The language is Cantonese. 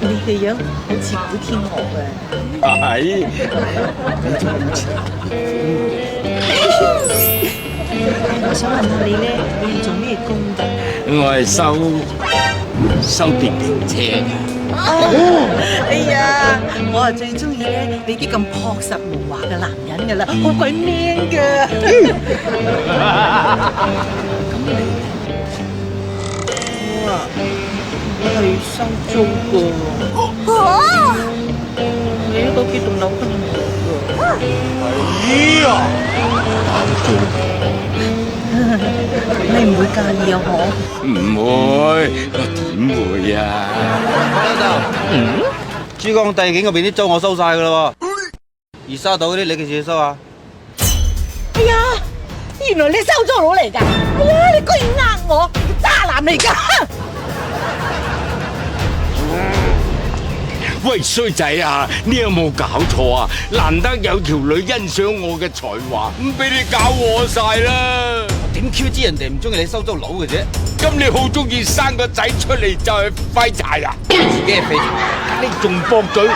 你嘅樣好似古天樂嘅。係，我想問下你咧，你係做咩工㗎？我係收電瓶車㗎。哎呀，我啊最中意咧你啲咁樸實無華嘅男人㗎啦，好鬼 man 㗎。咁你咧？我係收租㗎。你嗰幾棟樓分我㗎。咦啊！你唔會介意啊？唔會，我點會啊？珠江帝景嗰邊啲租我收晒噶啦，二沙島嗰啲你幾時收啊？哎呀，原來你收租佬嚟㗎！哎呀，你居然呃我，你個渣男嚟㗎！喂，衰仔啊，你有冇搞錯啊？難得有條女欣賞我嘅才華，唔俾你搞我晒啦！點 Q 知人哋唔中意你收租佬嘅啫？咁你好中意生個仔出嚟就係廢柴啊？自己係廢柴，你仲駁嘴？你